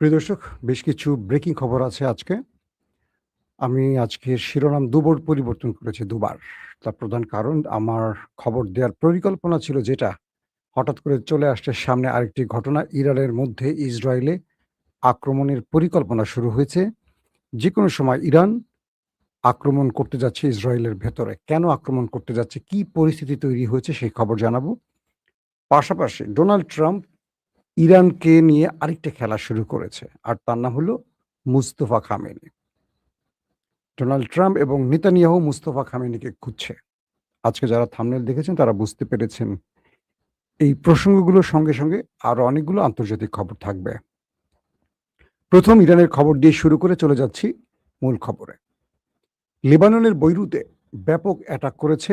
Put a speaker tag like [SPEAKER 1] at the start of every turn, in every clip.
[SPEAKER 1] প্রিয় দর্শক, বেশ কিছু ব্রেকিং খবর আছে আজকে। আমি আজকের শিরোনাম দুবার পরিবর্তন করেছি, দুবার। তার প্রধান কারণ আমার খবর দেওয়ার পরিকল্পনা ছিল যেটা, হঠাৎ করে চলে আসছে সামনে আরেকটি ঘটনা। ইরানের মধ্যে ইসরায়েলে আক্রমণের পরিকল্পনা শুরু হয়েছে। যেকোনো সময় ইরান আক্রমণ করতে যাচ্ছে ইসরায়েলের ভেতরে। কেন আক্রমণ করতে যাচ্ছে, কি পরিস্থিতি তৈরি হয়েছে সেই খবর জানাবো। পাশাপাশি ডোনাল্ড ট্রাম্প ইরানকে নিয়ে আরেকটা খেলা শুরু করেছে। আর তার নাম হলো মুস্তফা খামেনি। ডোনাল্ড ট্রাম্প এবং নেতানিয়াহু মুস্তফা খামেনিকে খুঁজছে। আজকে যারা থাম্বনেল দেখেছেন তারা বুঝতে পেরেছেন। এই প্রসঙ্গগুলোর সঙ্গে, সঙ্গে আরো অনেকগুলো আন্তর্জাতিক খবর থাকবে। প্রথম ইরানের খবর দিয়ে শুরু করে চলে যাচ্ছি মূল খবরে। লেবাননের বৈরুতে ব্যাপক অ্যাটাক করেছে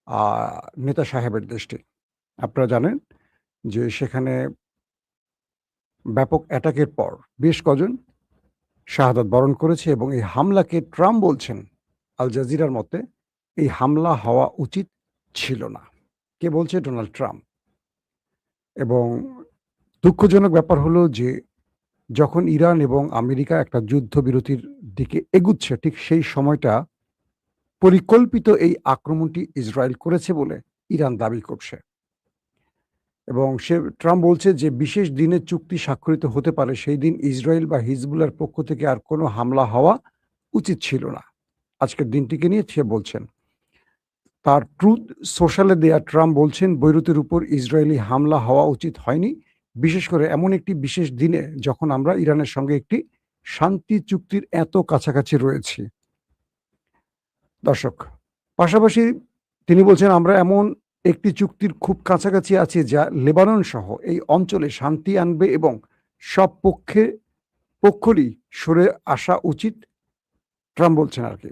[SPEAKER 1] আ নেতা সাহেবের দেশটি। আপনারা জানেন যে সেখানে ব্যাপক অ্যাটাকের পর বেশ কজন শাহাদাত বরণ করেছে এবং এই হামলাকে ট্রাম্প বলছেন আল জাজিরার মতে এই হামলা হওয়া উচিত ছিল না। কে বলছে? Donald Trump. এবং দুঃখজনক ব্যাপার হলো যে যখন ইরান এবং আমেরিকা একটা যুদ্ধবিরতির দিকে এগুচ্ছে, ঠিক সেই সময়টা পরিকল্পিত এই আক্রমণটি ইসরায়েল করেছে বলে ইরান দাবি করছে। এবং ট্রাম্প বলছে যে বিশেষ দিনে চুক্তি স্বাক্ষরিত হতে পারে, সেই দিন ইসরায়েল বা হিজবুল্লাহর পক্ষ থেকে আর কোনো হামলা হওয়া উচিত ছিল না। আজকের দিনটিকে নিয়ে সে বলছেন। তার ট্রুথ সোশ্যালে দেয়া ট্রাম্প বলছেন, বৈরুতের উপর ইসরায়েলি হামলা হওয়া উচিত হয়নি, বিশেষ করে এমন একটি বিশেষ দিনে যখন আমরা ইরানের সঙ্গে একটি শান্তি চুক্তির এত কাছাকাছি রয়েছি। দর্শক, পাশাপাশি তিনি বলছেন, আমরা এমন একটি চুক্তির খুব কাছাকাছি আছি যা লেবানন সহ এই অঞ্চলে শান্তি আনবে এবং সব পক্ষরই সরে আসা উচিত। ট্রাম্প বলছেন আর কি।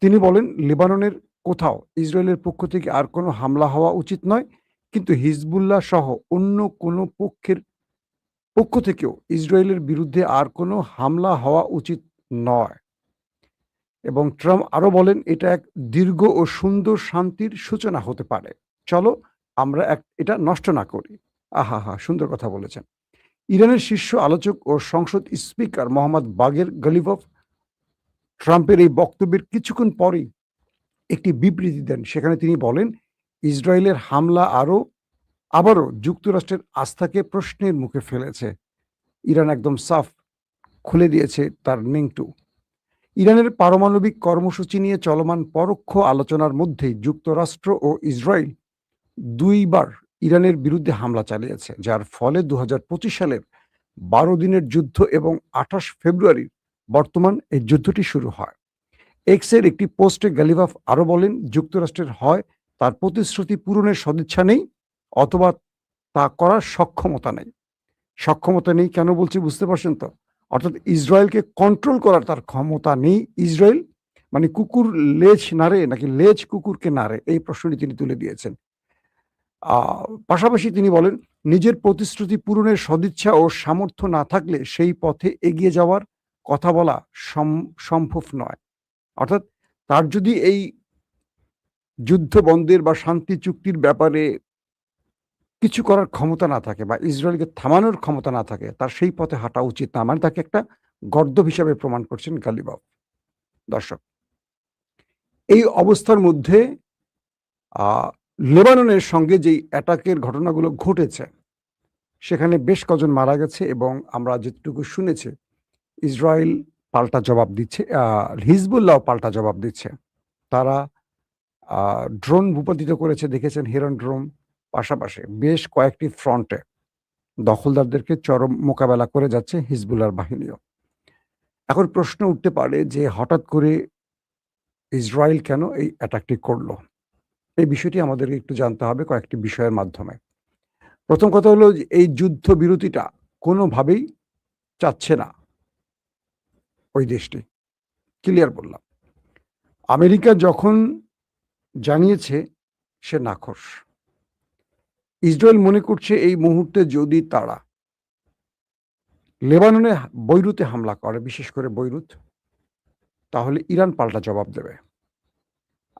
[SPEAKER 1] তিনি বলেন, লেবাননের কোথাও ইসরায়েলের পক্ষ থেকে আর কোনো হামলা হওয়া উচিত নয়, কিন্তু হিজবুল্লাহ সহ অন্য কোনো পক্ষ থেকেও ইসরায়েলের বিরুদ্ধে আর কোনো হামলা হওয়া উচিত নয়। এবং ট্রাম্প আরো বলেন, এটা এক দীর্ঘ ও সুন্দর শান্তির সূচনা হতে পারে। চলো আমরা এটা নষ্ট না করি। আহা, সুন্দর কথা বলেছেন। ইরানের শীর্ষ আলোচক ও সংসদ স্পিকার মোহাম্মদ বাগের গলিভভ ট্রাম্পের এই বক্তব্যের কিছুক্ষণ পরেই একটি বিবৃতি দেন। সেখানে তিনি বলেন, ইসরায়েলের হামলা আবারও যুক্তরাষ্ট্রের আস্থাকে প্রশ্নের মুখে ফেলেছে। ইরান একদম সাফ খুলে দিয়েছে তার নিংটু। ইরানের পারমাণবিক কর্মসূচি নিয়ে চলমান পরোক্ষ আলোচনার মধ্যেই যুক্তরাষ্ট্র ও ইসরায়েল দুইবার ইরানের বিরুদ্ধে হামলা চালিয়েছে, যার ফলে 2025 সালের 12 দিনের যুদ্ধ এবং 28 ফেব্রুয়ারি বর্তমান এই যুদ্ধটি শুরু হয়। এক্সের একটি পোস্টে গালিভাফ আরো বলেন, যুক্তরাষ্ট্রের হয় তার প্রতিশ্রুতি পূরণের সদিচ্ছা নেই, অথবা তা করার সক্ষমতা নেই। সক্ষমতা নেই কেন বলছি বুঝতে পারছেন তো? অর্থাৎ ইসরায়েলকে কন্ট্রোল করার তার ক্ষমতা নেই। ইসরায়েল মানে কুকুর লেজ নাড়ে নাকি লেজ কুকুরকে নাড়ে, এই প্রশ্নটি তিনি তুলে দিয়েছেন। পাশাপাশি তিনি বলেন, নিজের প্রতিশ্রুতি পূরণের সদিচ্ছা ও সামর্থ্য না থাকলে সেই পথে এগিয়ে যাওয়ার কথা বলা সম্ভব নয়। অর্থাৎ তার যদি এই যুদ্ধ বন্ধের বা শান্তি চুক্তির ব্যাপারে কিছু করার ক্ষমতা না থাকে বা ইসরায়েলকে থামানোর ক্ষমতা না থাকে, তার সেই পথে হাঁটা উচিত না। মানে তাকে একটা গর্দভ হিসাবে প্রমাণ করছেন গালিবাফ। দর্শক, এই অবস্থার মধ্যে লেবাননের সঙ্গে যেই অ্যাটাকের ঘটনাগুলো ঘটেছে, সেখানে বেশ কজন মারা গেছে এবং আমরা যেটুকু শুনেছি ইসরায়েল পাল্টা জবাব দিচ্ছে, হিজবুল্লাহ পাল্টা জবাব দিচ্ছে। তারা ড্রোন ভূপাতিত করেছে, দেখেছেন, হেরন ড্রোন। পাশাপাশি বেশ কয়েকটি ফ্রন্টে দখলদারদেরকে চরম মোকাবেলা করে যাচ্ছে হিজবুল্লাহর বাহিনীও। এখন প্রশ্ন উঠতে পারে যে হঠাৎ করে ইসরায়েল কেন এই অ্যাটাকটি করলো? এই বিষয়টি আমাদের একটু জানতে হবে কয়েকটি বিষয়ের মাধ্যমে। প্রথম কথা হলো যে এই যুদ্ধ বিরতিটা কোনোভাবেই চাচ্ছে না ওই দেশটি। ক্লিয়ার বললাম। আমেরিকা যখন জানিয়েছে সে নাখোশ। ইসরায়েল মনে করছে এই মুহূর্তে যদি তারা লেবাননে বৈরুতে হামলা করে, বিশেষ করে বৈরুত, তাহলে ইরান পাল্টা জবাব দেবে।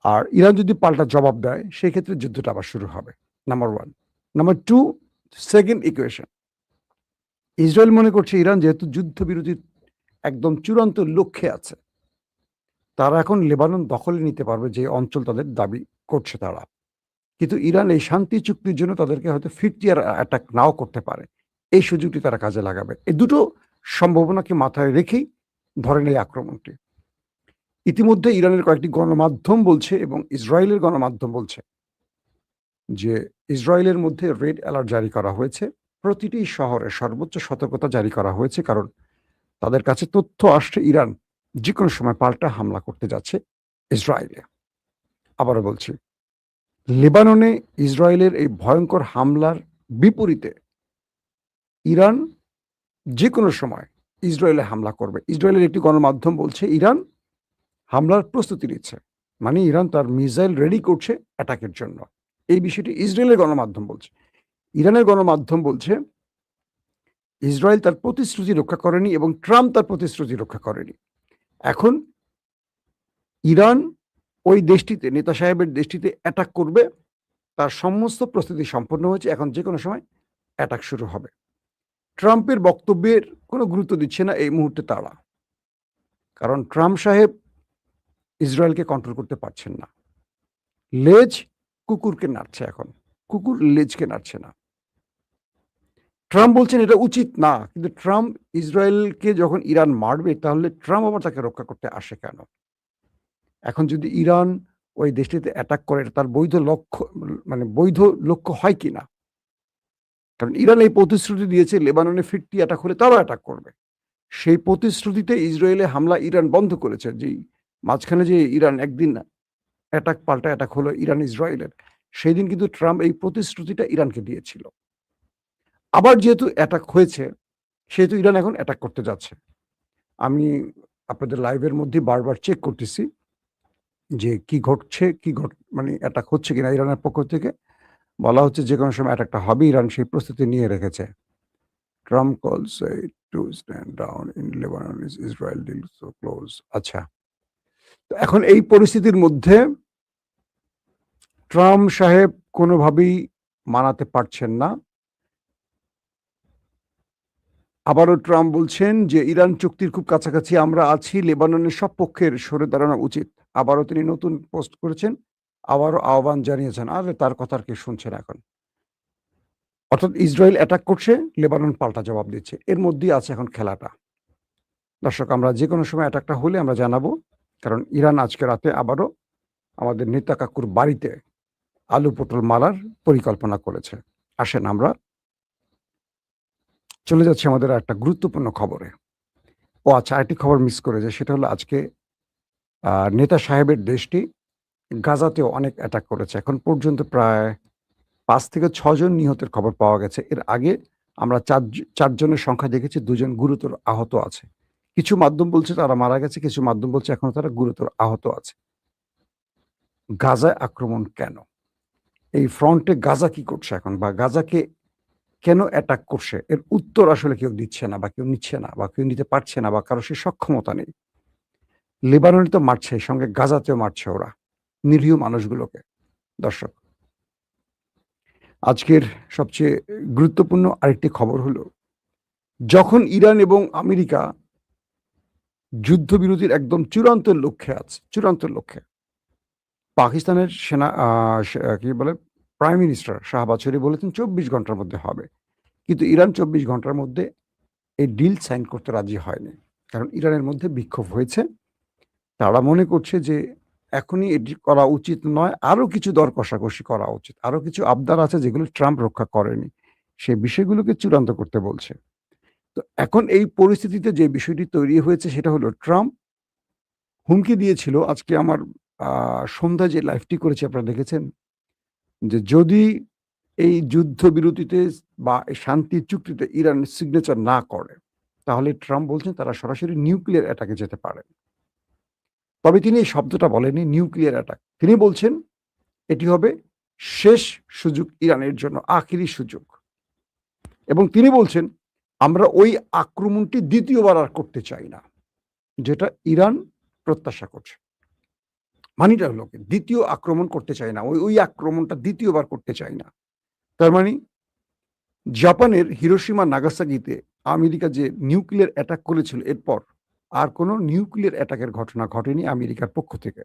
[SPEAKER 1] আর ইরান যদি পাল্টা জবাব দেয়, সেক্ষেত্রে যুদ্ধটা আবার শুরু হবে। Number 1। Number 2, second equation. Israel মনে করছে ইরান যেহেতু যুদ্ধবিরতির একদম চূড়ান্ত লক্ষ্যে আছে, তারা এখন লেবানন দখলে নিতে পারবে যে অঞ্চল তাদের দাবি করছে তারা। কিন্তু ইরান এই শান্তি চুক্তির জন্য তাদেরকে হয়তো ফিরতি আর অ্যাটাক নাও করতে পারে। এই সুযোগটি তারা কাজে লাগাবে। এই দুটো সম্ভাবনাকে মাথায় রেখেই ধরেন এই আক্রমণটি। ইতিমধ্যে ইরানের কয়েকটি গণমাধ্যম বলছে এবং ইসরায়েলের গণমাধ্যম বলছে যে ইসরায়েলের মধ্যে রেড অ্যালার্ট জারি করা হয়েছে। প্রতিটি শহরে সর্বোচ্চ সতর্কতা জারি করা হয়েছে, কারণ তাদের কাছে তথ্য আসছে ইরান যেকোনো সময় পাল্টা হামলা করতে যাচ্ছে ইসরায়েলে। আবারও বলছি, লেবাননে ইসরায়েলের এই ভয়ঙ্কর হামলার বিপরীতে ইরান যেকোনো সময় ইসরায়েলে হামলা করবে। ইসরায়েলের একটি গণমাধ্যম বলছে ইরান হামলার প্রস্তুতি নিচ্ছে, মানে ইরান তার মিসাইল রেডি করছে অ্যাটাকের জন্য। এই বিষয়টি ইসরায়েলের গণমাধ্যম বলছে। ইরানের গণমাধ্যম বলছে ইসরায়েল তার প্রতিশ্রুতি রক্ষা করেনি এবং ট্রাম্প তার প্রতিশ্রুতি রক্ষা করেনি। এখন ইরান ওই দেশটিতে, নেতা সাহেবের দেশটিতে অ্যাটাক করবে, তার সমস্ত প্রস্তুতি সম্পন্ন হয়েছে, এখন যে কোনো সময় অ্যাটাক শুরু হবে। ট্রাম্পের বক্তব্যের কোনো গুরুত্ব দিচ্ছে না এই মুহূর্তে তারা, কারণ ট্রাম্প সাহেব ইসরায়েলকে কন্ট্রোল করতে পারছেন না। লেজ কুকুরকে নাড়ছে, এখন কুকুর লেজকে নাড়ছে না। ট্রাম্প বলছেন এটা উচিত না, কিন্তু ট্রাম্প ইসরায়েলকে যখন ইরান মারবে তাহলে ট্রাম্প আবার তাকে রক্ষা করতে আসে কেন? এখন যদি ইরান ওই দেশটিতে অ্যাটাক করে, তার বৈধ লক্ষ্য, মানে বৈধ লক্ষ্য হয় কিনা? কারণ ইরান এই প্রতিশ্রুতি দিয়েছে লেবাননে ফিরতি অ্যাটাক হলে তারাও অ্যাটাক করবে। সেই প্রতিশ্রুতিতে ইসরায়েলে হামলা ইরান বন্ধ করেছে। যেই মাঝখানে যে ইরান একদিন অ্যাটাক পাল্টা অ্যাটাক হলো ইরান ইসরায়েলের, সেই দিন কিন্তু ট্রাম্প এই প্রতিশ্রুতিটা ইরানকে দিয়েছিল। আবার যেহেতু অ্যাটাক হয়েছে, সেহেতু ইরান এখন অ্যাটাক করতে যাচ্ছে। আমি আপনাদের লাইভের মধ্যে বারবার চেক করতেছি যে কি ঘটছে, মানে অ্যাটাক হচ্ছে কিনা। ইরানের পক্ষ থেকে বলা হচ্ছে যে কোনো সময় অ্যাটাকটা হবে, ইরান সেই প্রস্তুতি নিয়ে রেখেছে। Trump calls to stand down in Lebanon is Israel deal so close. আচ্ছা, তো এখন এই পরিস্থিতির মধ্যে ট্রাম্প সাহেব কোনোভাবেই মানাতে পারছেন না। আবারও ট্রাম্প বলছেন যে ইরান চুক্তির খুব কাছাকাছি আমরা আছি, লেবাননের সব পক্ষের সরে দাঁড়ানো উচিত। আবারও তিনি নতুন পোস্ট করেছেন, আবারও আহ্বান জানিয়েছেন। আর তার কথা আর কে শুনছেন এখন? অর্থাৎ ইসরায়েল অ্যাটাক করছে, লেবানন পাল্টা জবাব দিচ্ছে। এর মধ্যেই আছে এখন খেলাটা। দর্শক, আমরা যে কোনো সময় অ্যাটাকটা হলে আমরা জানাবো, কারণ ইরান আজকে রাতে আবারও আমাদের নেতা কাকুর বাড়িতে আলু পটল মারার পরিকল্পনা করেছে। আসেন আমরা চলে যাচ্ছি আমাদের একটা গুরুত্বপূর্ণ খবরে। ও আচ্ছা, আরেকটি খবর মিস করে যায়, সেটা হলো আজকে নেতা সাহেবের দেশটি গাজাতেও অনেক অ্যাটাক করেছে। এখন পর্যন্ত প্রায় ৫ থেকে ৬ জন নিহতের খবর পাওয়া গেছে। এর আগে আমরা ৪ জনের সংখ্যা দেখেছি, ২ জন গুরুতর আহত আছে। কিছু মাধ্যম বলছে তারা মারা গেছে, কিছু মাধ্যম বলছে এখনো তারা গুরুতর আহত আছে। গাজায় আক্রমণ কেন? এই ফ্রন্টে গাজা কি করছে এখন, বা গাজাকে কেন অ্যাটাক করছে? এর উত্তর আসলে কেউ দিচ্ছে না, বা কেউ নিচ্ছে না, বা কেউ নিতে পারছে না, বা কারো সে সক্ষমতা নেই। লেবাননে তো মারছে, সঙ্গে গাজাতেও মারছে ওরা নিরীহ মানুষগুলোকে। দর্শক, আজকের সবচেয়ে গুরুত্বপূর্ণ আরেকটি খবর হলো, যখন ইরান এবং আমেরিকা যুদ্ধবিরতির একদম চূড়ান্ত লক্ষ্যে, পাকিস্তানের সেনা কি বলে প্রাইম মিনিস্টার শাহবাজ শরীফ বলেছেন ২৪ ঘন্টার মধ্যে হবে, কিন্তু ইরান ২৪ ঘন্টার মধ্যে এই ডিল সাইন করতে রাজি হয়নি। কারণ ইরানের মধ্যে বিক্ষোভ হয়েছে। তারা মনে করছে যে এখনই এটি করা উচিত নয়, আরো কিছু দর কষাকষি করা উচিত। আরো কিছু আবদার আছে যেগুলো ট্রাম্প রক্ষা করেনি, সেই বিষয়গুলোকে চূড়ান্ত করতে বলছে। তো এখন এই পরিস্থিতিতে যে বিষয়টি তৈরি হয়েছে সেটা হলো, ট্রাম্প হুমকি দিয়েছিল, আজকে আমার সন্ধ্যায় যে লাইভটি করেছি আপনারা দেখেছেন, যে যদি এই যুদ্ধবিরতিতে বা এই শান্তি চুক্তিতে ইরান সিগনেচার না করে, তাহলে ট্রাম্প বলছেন তারা সরাসরি নিউক্লিয়ার অ্যাটাকে যেতে পারে। তবে তিনি এই শব্দটা বলেননি নিউক্লিয়ার অ্যাটাক। তিনি বলছেন এটি হবে শেষ সুযোগ ইরানের জন্য, আখেরি সুযোগ। এবং তিনি বলছেন আমরা ওই আক্রমণটি দ্বিতীয়বার আর করতে চাই না, যেটা ইরান প্রত্যাশা করছে। মানিটা হলো কি, দ্বিতীয় আক্রমণ করতে চাই না, ওই আক্রমণটা দ্বিতীয়বার করতে চাই না। তার মানে জাপানের হিরোশিমা নাগাসাকিতে আমেরিকা যে নিউক্লিয়ার অ্যাটাক করেছিল এরপর আর কোনো নিউক্লিয়ার অ্যাটাকের ঘটনা ঘটেনি আমেরিকার পক্ষ থেকে।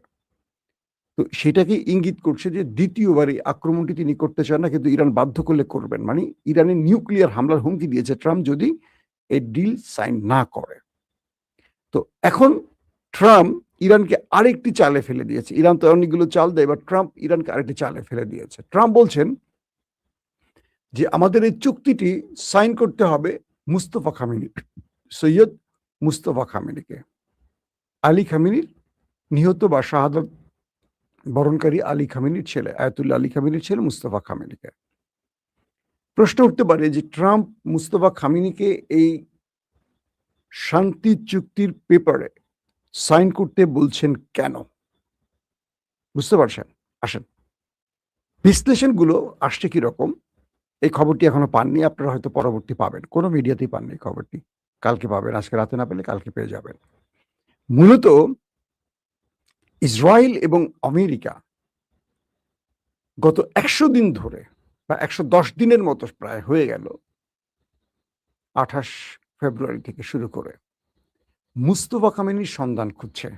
[SPEAKER 1] তো সেটাকে ইঙ্গিত করছে যে দ্বিতীয়বার এই আক্রমণটি তিনি করতে চান না, কিন্তু ইরান বাধ্য করলে করবেন। মানে ইরানের নিউক্লিয়ার হামলার হুমকি দিয়েছে ট্রাম্প যদি এই ডিল সাইন না করে। তো এখন ট্রাম্প ইরানকে আরেকটি চালে ফেলে দিয়েছে। ইরান তো অনেকগুলো চাল দেয়, এবার ট্রাম্প ইরানকে আরেকটি চালে ফেলে দিয়েছে। ট্রাম্প বলছেন যে আমাদের এই চুক্তিটি সাইন করতে হবে মুস্তফা খামেনি, সৈয়দ মুস্তফা খামেনিকে, আলী খামেনির নিহত বা শাহাদাত বরণকারী আলী খামেনির ছেলে, আয়াতুল্লাহ আলী খামেনির ছেলে মুস্তফা খামেনিকে। প্রশ্ন উঠতে পারে যে ট্রাম্প মুস্তফা খামেনিকে এই শান্তি চুক্তির পেপারে সাইন করতে বলছেন কেন? বুঝতে পারছেন? আসেন, বিশ্লেষণগুলো আসছে কিরকম, এই খবরটি এখনো পাননি, আপনারা হয়তো পরবর্তী পাবেন, কোনো মিডিয়াতেই পাননি এই খবরটি, কালকে পাবেন, আজকে রাতে না পেলে কালকে পেয়ে যাবেন। মূলত ইসরায়েল এবং আমেরিকা গত 100 দিন ধরে বা 110 দিনের মতো প্রায় হয়ে গেল, 28 ফেব্রুয়ারি থেকে শুরু করে মুস্তফা খামেনির সন্ধান খুঁজছে।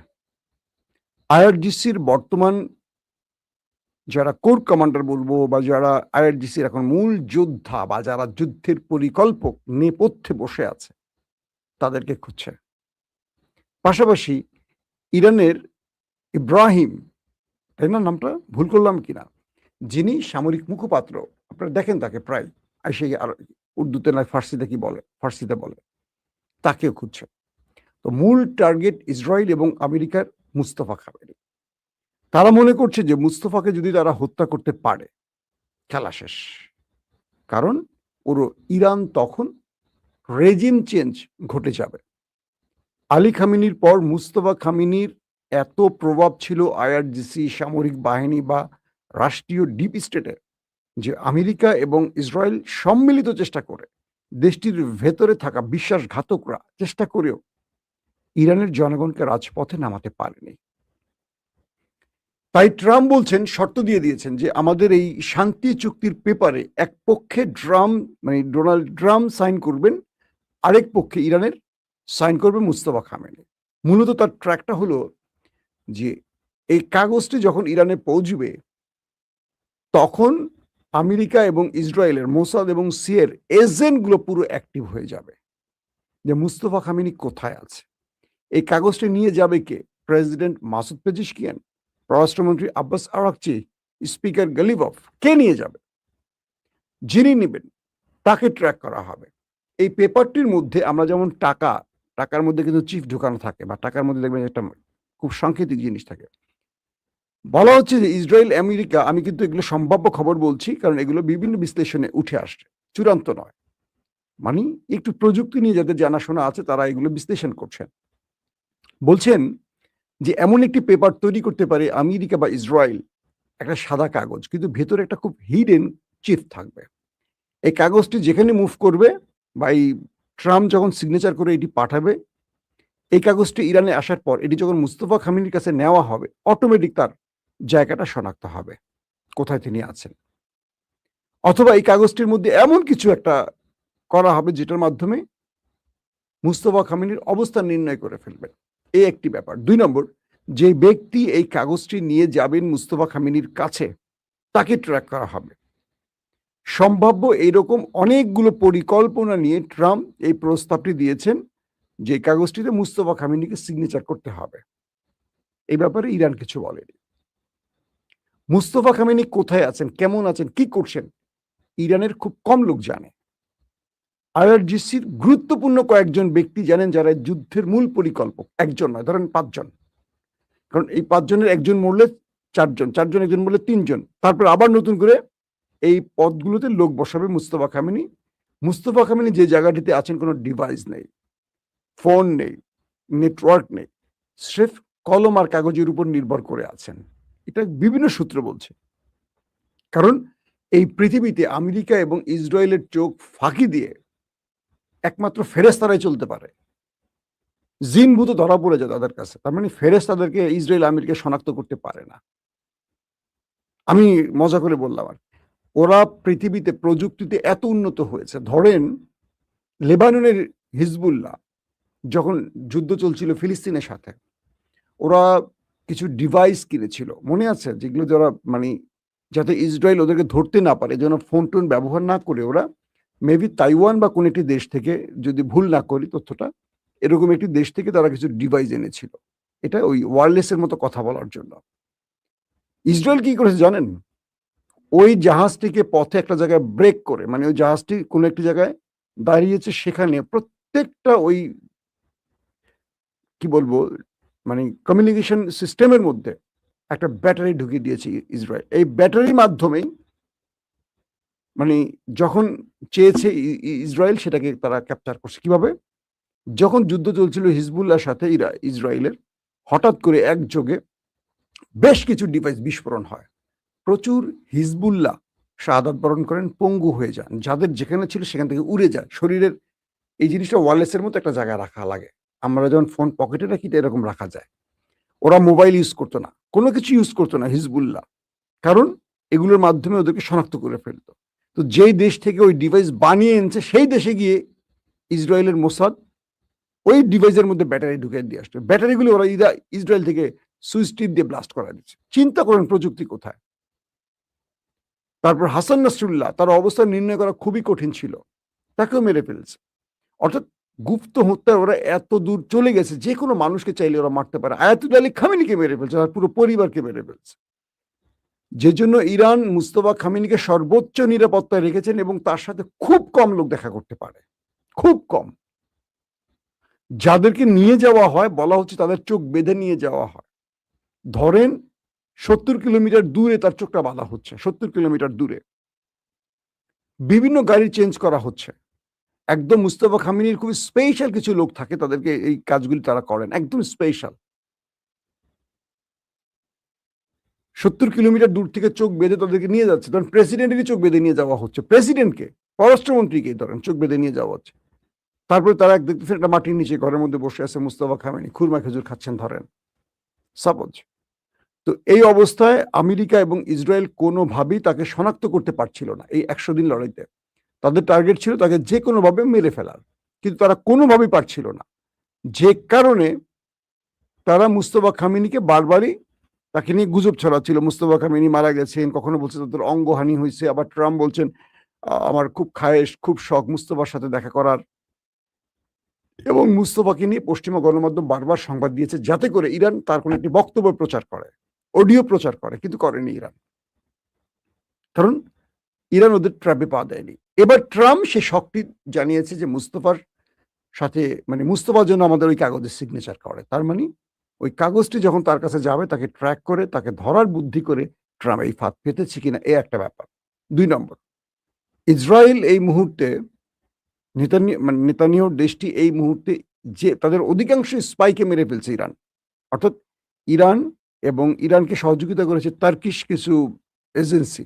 [SPEAKER 1] আইআরজিসির বর্তমান যারা কোর কমান্ডার বলবো বা যারা আইআরজিসির এখন মূল যোদ্ধা বা যারা যুদ্ধের পরিকল্পক নেপথ্যে বসে আছে তাদেরকে খুঁজছে। পাশাপাশি ইরানের ইব্রাহিম, তাই না নামটা ভুল করলাম কিনা, যিনি সামরিক মুখপাত্র, আপনারা দেখেন তাকে প্রায় এসে, আর উর্দুতে নয় ফার্সিতে কি বলে, ফার্সিতে বলে, তাকেও খুঁজছে। তো মূল টার্গেট ইসরায়েল এবং আমেরিকার মুস্তফা খামেনি। তারা মনে করছে যে মুস্তফাকে যদি তারা হত্যা করতে পারে খেলা শেষ, কারণ পুরো ইরান তখন রেজিম চেঞ্জ ঘটে যাবে। আলী খামেনির পর মুস্তফা খামেনির এত প্রভাব ছিল আইআরজিসি, সামরিক বাহিনী বা রাষ্ট্রীয় ডিপ স্টেটে, যে আমেরিকা এবং ইসরায়েল সম্মিলিত চেষ্টা করে দেশটির ভেতরে থাকা বিশ্বাসঘাতকরা চেষ্টা করেও ইরানের জনগণকে রাজপথে নামাতে পারেনি। তাই ট্রাম্প বলছেন, শর্ত দিয়ে দিয়েছেন যে আমাদের এই শান্তি চুক্তির পেপারে এক পক্ষে ডোনাল্ড ট্রাম্প সাইন করবেন, আরেক পক্ষে ইরানের সাইন করবে মুস্তফা খামেনি। মূলত তার ট্র্যাকটা হলো যে এই কাগজটি যখন ইরানে পৌঁছবে তখন আমেরিকা এবং ইসরায়েলের মোসাদ এবং সিয়ের এজেন্টগুলো পুরো অ্যাক্টিভ হয়ে যাবে যে মুস্তফা খামেনি কোথায় আছে। এই কাগজটি নিয়ে যাবে কে? প্রেসিডেন্ট মাসুদ পেজিশকিয়ান, পররাষ্ট্রমন্ত্রী আব্বাস আরাকচি, স্পিকার গালিভফ, কে নিয়ে যাবে? যিনি নেবেন তাকে ট্র্যাক করা হবে। এই পেপারটির মধ্যে আমরা যেমন টাকার মধ্যে কিন্তু চিফ ঢুকানো থাকে, বা টাকার মধ্যে দেখবেন একটা খুব সাংকেতিক জিনিস থাকে। বলা হচ্ছে যে ইসরায়েল আমেরিকা, আমি কিন্তু এগুলো সম্ভাব্য খবর বলছি কারণ এগুলো বিভিন্ন বিশ্লেষণে উঠে আসছে, চূড়ান্ত নয়, মানে একটু প্রযুক্তি নিয়ে যাদের জানাশোনা আছে তারা এগুলো বিশ্লেষণ করছেন। বলছেন যে এমন একটি পেপার তৈরি করতে পারে আমেরিকা বা ইসরায়েল, একটা সাদা কাগজ, কিন্তু ভেতরে একটা খুব হিডেন চিপ থাকবে। এই কাগজটি যেখানে মুভ করবে বা এই ট্রাম্প যখন সিগনেচার করে এটি পাঠাবে, এই কাগজটি ইরানে আসার পর এটি যখন মুস্তফা খামেনির কাছে নেওয়া হবে, অটোমেটিক তার জায়গাটা শনাক্ত হবে কোথায় তিনি আছেন। অথবা এই কাগজটির মধ্যে এমন কিছু একটা করা হবে যেটার মাধ্যমে মুস্তফা খামেনির অবস্থান নির্ণয় করে ফেলবেন, এই একটি ব্যাপার। 2 নম্বর, যে ব্যক্তি এই কাগজটি নিয়ে যাবেন মুস্তফা খামেনির কাছে তাকে ট্র্যাক করা হবে। সম্ভাব্য এইরকম অনেকগুলো পরিকল্পনা নিয়ে ট্রাম্প এই প্রস্তাবটি দিয়েছেন যে কাগজটিতে মুস্তফা খামেনিকে সিগনেচার করতে হবে। এই ব্যাপারে ইরান কিছু বলেনি। মুস্তফা খামেনি কোথায় আছেন, কেমন আছেন, কি করছেন, ইরানের খুব কম লোক জানে। আইআরজিসির গুরুত্বপূর্ণ কয়েকজন ব্যক্তি জানেন, যারা যুদ্ধের মূল পরিকল্পক, একজন নয়, ধরেন 5 জন, কারণ এই 5 জনের একজন মরলে 4 জন, 4 জন একজন মরলে 3 জন, তারপর আবার নতুন করে এই পদগুলোতে লোক বসাবে মুস্তফা খামেনি। মুস্তফা খামেনি যে জায়গাটিতে আছেন কোনো ডিভাইস নেই, ফোন নেই, নেটওয়ার্ক নেই, স্রেফ কলম আর কাগজের উপর নির্ভর করে আছেন, এটা বিভিন্ন সূত্র বলছে। কারণ এই পৃথিবীতে আমেরিকা এবং ইসরায়েলের চোখ ফাঁকি দিয়ে একমাত্র ফেরেশতারাই চলতে পারে। জিনভূত ধরা পড়ে যায় তাদের কাছে, তার মানে ফেরেশতাদেরকে ইসরায়েল আমেরিকা শনাক্ত করতে পারে না। আমি মজা করে বললাম, আর ওরা পৃথিবীতে প্রযুক্তিতে এত উন্নত হয়েছে, ধরেন লেবাননের হিজবুল্লাহ যখন যুদ্ধ চলছিল ফিলিস্তিনের সাথে, ওরা কিছু ডিভাইস কিনেছিল, মনে আছে? যেগুলো যারা মানে যাতে ইসরায়েল ওদেরকে ধরতে না পারে, যেন ফোন টোন ব্যবহার না করে ওরা মেবি তাইওয়ান বা কোন একটি দেশ থেকে, যদি ভুল না করি তথ্যটা, এরকম একটি দেশ থেকে তারা কিছু ডিভাইস এনেছিল। এটা ওই ওয়্যারলেসের মতো কথা বলার জন্য। ইসরায়েল কি করেছে জানেন? ওই জাহাজটিকে পথে একটা জায়গায় ব্রেক করে, মানে ওই জাহাজটি কোনো একটি জায়গায় দাঁড়িয়েছে, সেখানে প্রত্যেকটা ওই কি বলবো মানে কমিউনিকেশন সিস্টেমের মধ্যে একটা ব্যাটারি ঢুকিয়ে দিয়েছে ইসরায়েল। এই ব্যাটারির মাধ্যমেই মানে যখন চেয়েছে ইসরায়েল সেটাকে তারা ক্যাপচার করছে। কিভাবে? যখন যুদ্ধ চলছিল হিজবুল্লাহর সাথে ইসরায়েলের, হঠাৎ করে একযোগে বেশ কিছু ডিভাইস বিস্ফোরণ হয়। প্রচুর হিজবুল্লাহ শাহাদাত বরণ করেন, পঙ্গু হয়ে যান, যাদের যেখানে ছিল সেখান থেকে উড়ে যায়। শরীরের এই জিনিসটা ওয়্যারলেসের মতো একটা জায়গায় রাখা লাগে। আমরা যখন ফোন পকেটে রাখি এরকম রাখা যায়। ওরা মোবাইল ইউজ করতো না, কোনো কিছু ইউজ করতো না হিজবুল্লাহ, কারণ এগুলোর মাধ্যমে ওদেরকে শনাক্ত করে ফেলতো। তো যেই দেশ থেকে ওই ডিভাইস বানিয়ে এনেছে সেই দেশে গিয়ে ইসরায়েলের মোসাদ ওই ডিভাইসের মধ্যে ব্যাটারি ঢুকিয়ে দিয়ে আসতো। ব্যাটারিগুলো ওরা ইসরায়েল থেকে সুইচ টিপ দিয়ে ব্লাস্ট করা দিচ্ছে। চিন্তা করেন প্রযুক্তি কোথায়। তারপর হাসান নাসরুল্লাহ, তার অবস্থা নির্ণয় করা খুবই কঠিন ছিল, তাকেও মেরে ফেলছে। অর্থাৎ গুপ্ত হত্যায় ওরা এত দূর চলে গেছে, যে কোনো মানুষকে চাইলে ওরা মারতে পারে। আয়াতুল্লাহ আলী খামেনিকে মেরে ফেলছে, আর পুরো পরিবারকে মেরে ফেলছে। যে জন্য ইরান মুস্তফা খামেনিকে সর্বোচ্চ নিরাপত্তায় রেখেছেন এবং তার সাথে খুব কম লোক দেখা করতে পারে, খুব কম। যাদেরকে নিয়ে যাওয়া হয় বলা হচ্ছে তাদের চোখ বেঁধে নিয়ে যাওয়া হয়। ধরেন 70 কিলোমিটার দূরে তার চোখটা বাঁধা হচ্ছে, 70 কিলোমিটার দূরে। বিভিন্ন গাড়ি চেঞ্জ করা হচ্ছে। একদম মুস্তফা খামেনির খুব স্পেশাল কিছু লোক থাকে, তাদেরকে এই কাজগুলি তারা করেন, একদম স্পেশাল। 70 কিলোমিটার দূর থেকে চোখ বেঁধে তাদেরকে নিয়ে যাচ্ছে। ধরেন প্রেসিডেন্টেরই চোখ বেঁধে নিয়ে যাওয়া হচ্ছে, প্রেসিডেন্টকে, পররাষ্ট্রমন্ত্রীকে ধরেন চোখ বেঁধে নিয়ে যাওয়া হচ্ছে। তারপরে তারা দেখতেছেন একটা মাটির নিচে ঘরের মধ্যে বসে আছে মুস্তফা খামেনি, খুরমা খেজুর খাচ্ছেন ধরেন, সাপোজ। তো এই অবস্থায় আমেরিকা এবং ইসরায়েল কোনোভাবেই তাকে শনাক্ত করতে পারছিল না। এই 100 দিন লড়াইতে তাদের টার্গেট ছিল তাকে যে কোনোভাবে মেরে ফেলার, কিন্তু তারা কোনোভাবেই পারছিল না। যে কারণে তারা মুস্তফা খামেনিকে বারবারই তাকে নিয়ে গুজব ছড়াচ্ছিল, মুস্তফা খামেনি মারা গেছেন, কখনো বলছে তাদের অঙ্গহানি হয়েছে, আবার ট্রাম্প বলছেন আমার খুব খায়েশ, খুব শখ মুস্তফার সাথে দেখা করার। এবং মুস্তফাকে নিয়ে পশ্চিমা গণমাধ্যম বারবার সংবাদ দিয়েছে যাতে করে ইরান তার কোনো একটি বক্তব্য প্রচার করে, অডিও প্রচার করে, কিন্তু করেনি ইরান, কারণ ইরান ওদের ট্র্যাপে পা দেয়নি। এবার ট্রাম্প সে শখটি জানিয়েছে যে মুস্তফার সাথে মানে মুস্তফার জন্য আমাদের ওই কাগজের সিগনেচার করে, তার মানে ওই কাগজটি যখন তার কাছে যাবে তাকে ট্র্যাক করে তাকে ধরার বুদ্ধি করে ট্রাম্প এই ফাঁদ পেতেছে কিনা, এ একটা ব্যাপার। 2 নম্বর, ইসরায়েল এই মুহূর্তে নেতানিয়াহুর দেশটি এই মুহূর্তে যে তাদের অধিকাংশ স্পাইকে মেরে ফেলছে ইরান। অর্থাৎ ইরান এবং ইরানকে সহযোগিতা করেছে টার্কিশ কিছু এজেন্সি,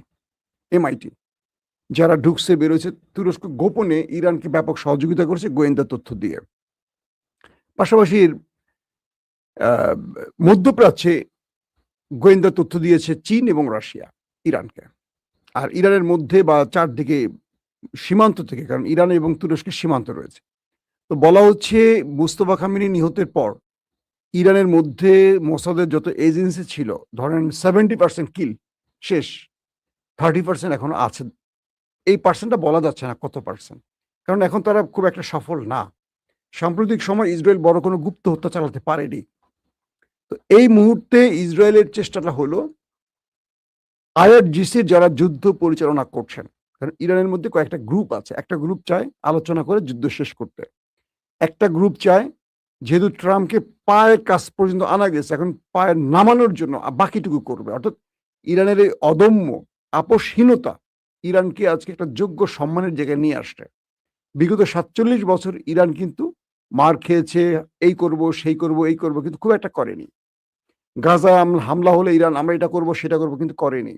[SPEAKER 1] MIT, যারা ঢুকছে বেরোচ্ছে। তুরস্ক গোপনে ইরানকে ব্যাপক সহযোগিতা করেছে গোয়েন্দা তথ্য দিয়ে। পাশাপাশি মধ্যপ্রাচ্যে গোয়েন্দা তথ্য দিয়েছে চীন এবং রাশিয়া ইরানকে। আর ইরানের মধ্যে বা চারদিকে সীমান্ত থেকে, কারণ ইরান এবং তুরস্কের সীমান্ত রয়েছে, তো বলা হচ্ছে মুস্তফা খামেনি নিহতের পর ইরানের মধ্যে মোসাদের যত এজেন্সি ছিল, ধরেন 70% কিল শেষ, 30% এখনো আছে। এই পার্সেন্টটা বলা যাচ্ছে না কত পার্সেন্ট, কারণ এখন তারা খুব একটা সফল না। সাম্প্রতিক সময় ইসরায়েল বড় কোনো গুপ্ত হত্যা চালাতে পারেনি। তো এই মুহূর্তে ইসরায়েলের চেষ্টাটা হলো IRGCর যারা যুদ্ধ পরিচালনা করছেন, কারণ ইরানের মধ্যে কয়েকটা গ্রুপ আছে, একটা গ্রুপ চায় আলোচনা করে যুদ্ধ শেষ করতে, একটা গ্রুপ চায় যেহেতু ট্রাম্পকে পায়ের কাছ পর্যন্ত আনা গেছে, এখন পায়ের নামানোর জন্য বাকিটুকু করবে। অর্থাৎ ইরানের এই অদম্য আপোষহীনতা ইরানকে আজকে একটা যোগ্য সম্মানের জায়গায় নিয়ে আসছে। বিগত 47 বছর ইরান কিন্তু মার খেয়েছে, এই করব সেই করব এই করব, কিন্তু খুব একটা করেনি। গাজা হামলা হলে ইরান আমরা এটা করব সেটা করব, কিন্তু করেনি।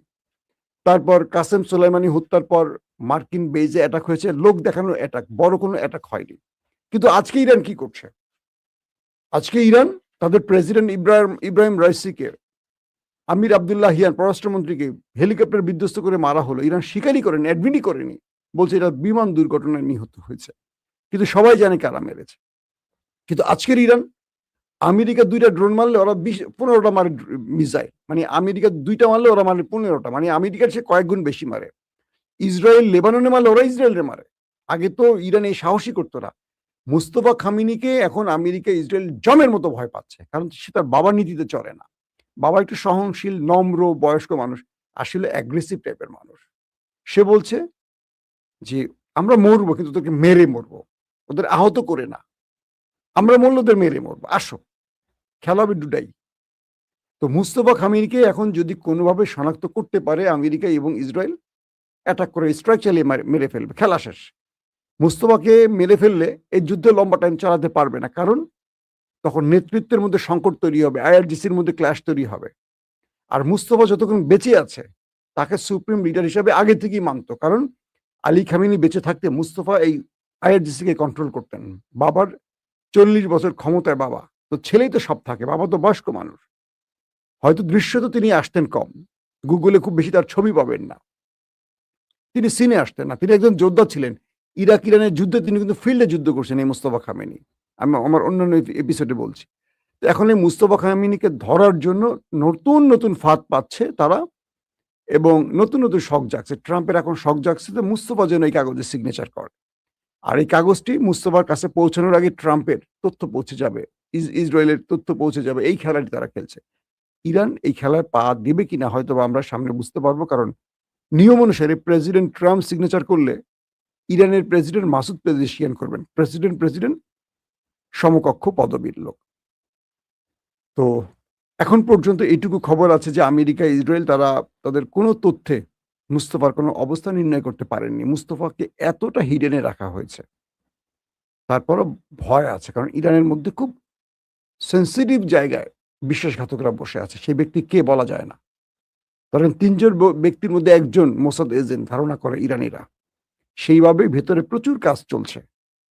[SPEAKER 1] তারপর কাসেম সোলাইমানি হত্যার পর মার্কিন বেজে অ্যাটাক হয়েছে, লোক দেখানোর অ্যাটাক, বড় কোনো অ্যাটাক হয়নি। কিন্তু আজকে ইরান কি করছে? আজকে ইরান তাদের প্রেসিডেন্ট ইব্রাহিম রাইসিকে, আমির আবদুল্লাহিয়ান পররাষ্ট্রমন্ত্রীকে হেলিকপ্টার বিধ্বস্ত করে মারা হলো, ইরান স্বীকারই করেনি, অ্যাডমিটই করেনি, বলছে এটা বিমান দুর্ঘটনায় নিহত হয়েছে। কিন্তু সবাই জানে কারা মেরেছে। কিন্তু আজকের ইরান আমেরিকা ২টা ড্রোন মারলে ওরা ১৫টা মারে মিসাইল। মানে আমেরিকা ২টা মারলে ওরা মারে ১৫টা। মানে আমেরিকার চেয়ে কয়েক গুণ বেশি মারে। ইসরায়েল লেবাননে মারলে ওরা ইসরায়েলরে মারে। আগে তো ইরান এই সাহসই করতো না। মুস্তফা খামেনিকে এখন আমেরিকা, ইসরায়েল জমের মতো ভয় পাচ্ছে। কারণ সে তার বাবার নীতিতে চলে না। বাবা একটু সহনশীল, নম্র, বয়স্ক মানুষ। আসলে অ্যাগ্রেসিভ টাইপের মানুষ। সে বলছে যে, "আমরা মরবো কিন্তু তোকে মেরে মরবো। ওদের আহত করে না। আমরা মরলে ওদের মেরে মরবো। আসো, খেলা হবে ডুডাই।" তো মুস্তফা খামেনিকে এখন যদি কোনোভাবে শনাক্ত করতে পারে আমেরিকা এবং ইসরায়েল, অ্যাটাক করে স্ট্রাইক চালিয়ে মেরে ফেলবে। খেলা শেষ। মুস্তফাকে মেরে ফেললে এই যুদ্ধ লম্বা টাইম চালাতে পারবে না। কারণ তখন নেতৃত্বের মধ্যে সংকট তৈরি হবে, আইআরজিসির মধ্যে ক্ল্যাশ তৈরি হবে। আর মুস্তফা যতক্ষণ বেঁচে আছে তাকে সুপ্রিম লিডার হিসেবে আগে থেকেই মানত। কারণ আলী খামেনি বেঁচে থাকতে মুস্তফা এই আইআরজিসিকে কন্ট্রোল করতেন। বাবার ৪০ বছর ক্ষমতায় বাবা। তো ছেলেই তো সব থাকে, বাবা তো বয়স্ক মানুষ। হয়তো দৃশ্যত তিনি আসতেন কম। গুগলে খুব বেশি তার ছবি পাবেন না। তিনি সিনে আসতেন না। তিনি একজন যোদ্ধা ছিলেন। ইরাক ইরানের যুদ্ধে তিনি কিন্তু ফিল্ডে যুদ্ধ করছেন এই মুস্তফা খামেনি। আমি আমার অন্যান্য এপিসোডে বলছি। তো এখন এই মুস্তফা খামেনিকে ধরার জন্য নতুন, নতুন ফাঁদ পাচ্ছে তারা এবং নতুন, নতুন শখ জাগছে। ট্রাম্পের এখন শখ জাগছে যে মুস্তফা যেন এই কাগজে সিগনেচার করে। আর এই কাগজটি মুস্তফার কাছে পৌঁছানোর আগে ট্রাম্পের তথ্য পৌঁছে যাবে। ইসরায়েলের তথ্য পৌঁছে যাবে। এই খেলাটি তারা খেলছে। ইরান এই খেলায় পা দিবে কিনা হয়তোবা আমরা সামনে বুঝতে পারবো। কারণ নিয়ম অনুসারে প্রেসিডেন্ট ট্রাম্প সিগনেচার করলে ইরানের প্রেসিডেন্ট মাসুদ পেজেশকিয়ান করবেন। প্রেসিডেন্ট সমকক্ষ পদবীর লোক। তো এখন পর্যন্ত এইটুকু খবর আছে যে আমেরিকা, ইসরায়েল তারা তাদের কোনো তথ্যে মুস্তফার কোনো অবস্থা নির্ণয় করতে পারেননি। মুস্তফাকে এতটা হিডেনে রাখা হয়েছে। তারপরও ভয় আছে। কারণ ইরানের মধ্যে খুব সেনসিটিভ জায়গায় বিশ্বাসঘাতকরা বসে আছে। সেই ব্যক্তি কে বলা যায় না। ধরেন ৩ জন ব্যক্তির মধ্যে একজন মোসাদ এজেন্ট ধারণা করে ইরানিরা। সেইভাবে ভেতরে প্রচুর কাজ চলছে।